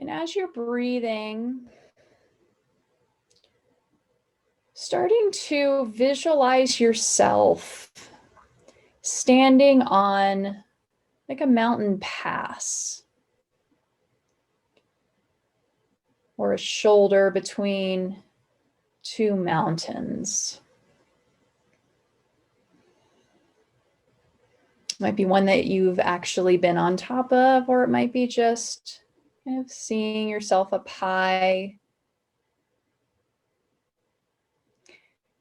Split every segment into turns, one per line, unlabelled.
And as you're breathing, starting to visualize yourself standing on like a mountain pass or a shoulder between two mountains. It might be one that you've actually been on top of, or it might be just kind of seeing yourself up high.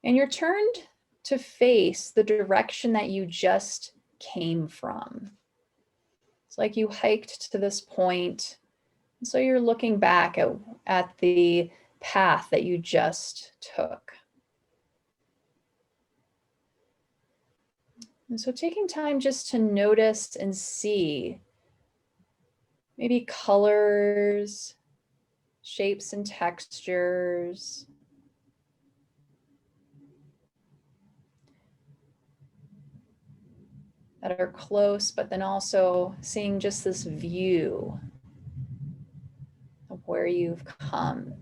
And you're turned to face the direction that you just came from. It's like you hiked to this point, and so you're looking back at the path that you just took. And so taking time just to notice and see maybe colors, shapes and textures, that are close, but then also seeing just this view of where you've come.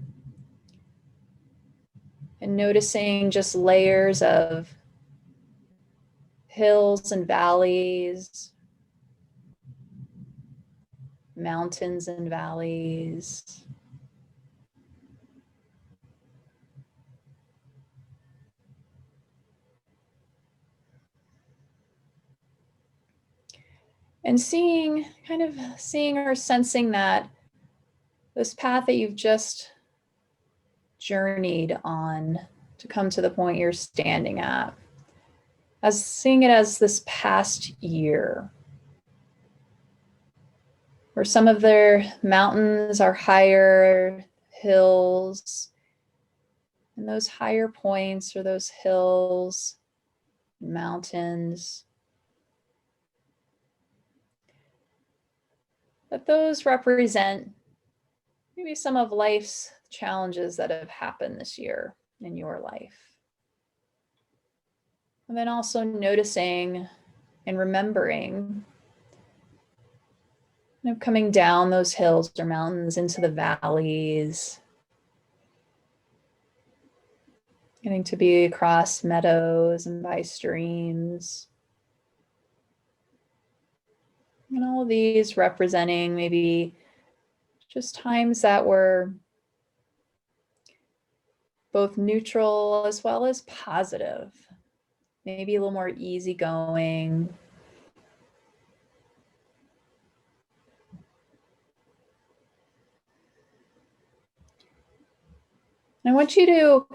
And noticing just layers of hills and valleys, mountains and valleys. And seeing or sensing that this path that you've just journeyed on to come to the point you're standing at, as seeing it as this past year, where some of their mountains are higher hills, and those higher points or those hills, mountains, that those represent maybe some of life's challenges that have happened this year in your life. And then also noticing and remembering, coming down those hills or mountains into the valleys, getting to be across meadows and by streams. And all of these representing maybe just times that were both neutral as well as positive, maybe a little more easygoing. I want you to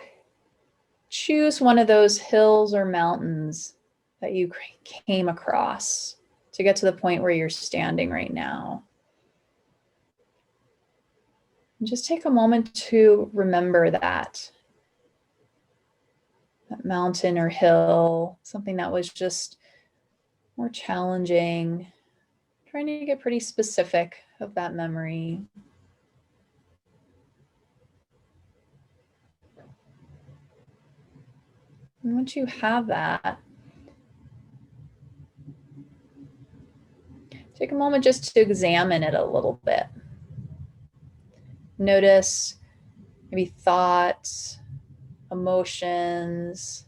choose one of those hills or mountains that you came across to get to the point where you're standing right now. And just take a moment to remember that mountain or hill, something that was just more challenging, trying to get pretty specific of that memory. And once you have that, take a moment just to examine it a little bit. Notice maybe thoughts, emotions,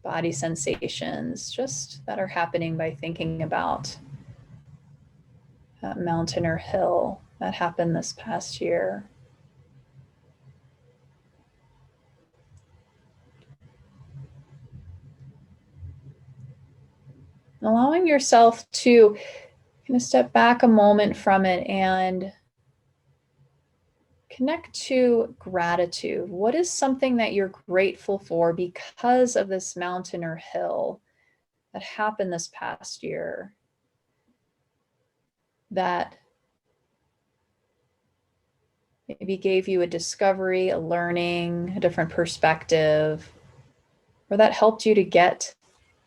body sensations, just that are happening by thinking about that mountain or hill that happened this past year. Allowing yourself to kind of step back a moment from it and connect to gratitude. What is something that you're grateful for because of this mountain or hill that happened this past year, that maybe gave you a discovery, a learning, a different perspective, or that helped you to get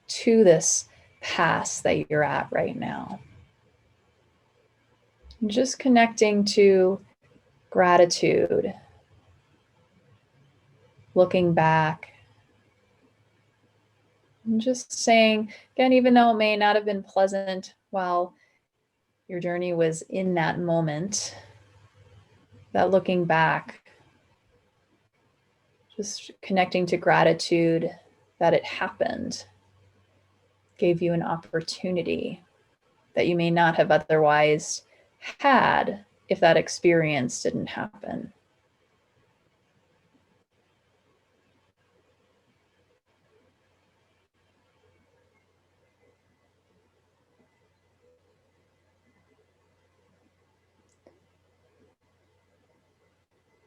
to this pass that you're at right now? And just connecting to gratitude, looking back, and just saying, again, even though it may not have been pleasant while your journey was in that moment, that looking back, just connecting to gratitude that it happened, gave you an opportunity that you may not have otherwise had if that experience didn't happen.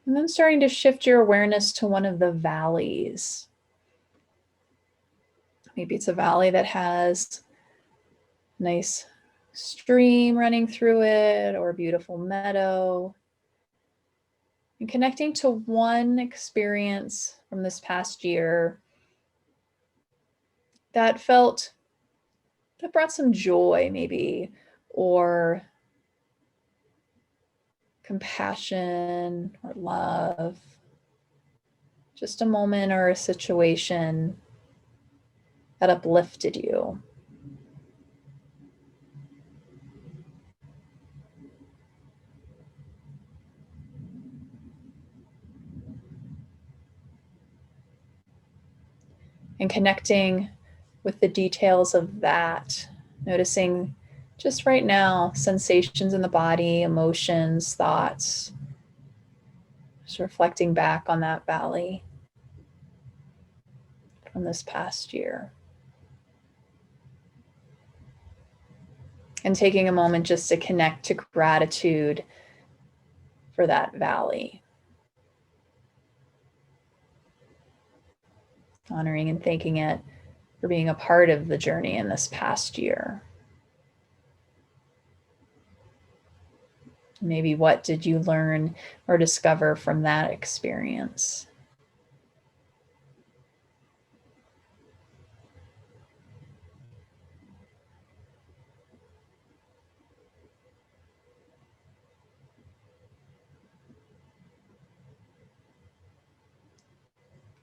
And then starting to shift your awareness to one of the valleys. Maybe it's a valley that has a nice stream running through it or a beautiful meadow. And connecting to one experience from this past year that brought some joy, maybe, or compassion or love. Just a moment or a situation that uplifted you. And connecting with the details of that, noticing just right now sensations in the body, emotions, thoughts, just reflecting back on that valley from this past year. And taking a moment just to connect to gratitude for that valley. Honoring and thanking it for being a part of the journey in this past year. Maybe what did you learn or discover from that experience?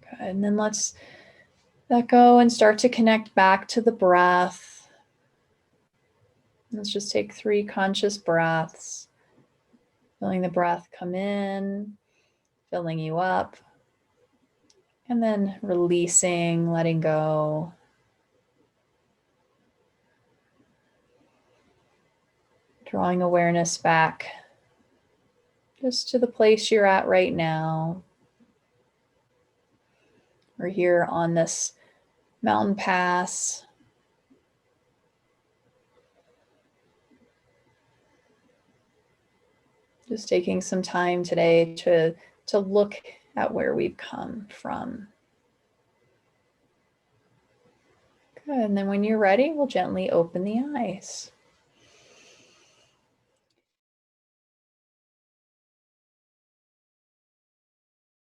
Good. And then let's let go and start to connect back to the breath. Let's just take 3 conscious breaths, feeling the breath come in, filling you up, and then releasing, letting go. Drawing awareness back just to the place you're at right now. We're here on this mountain pass. Just taking some time today to look at where we've come from. Good. And then when you're ready, we'll gently open the eyes.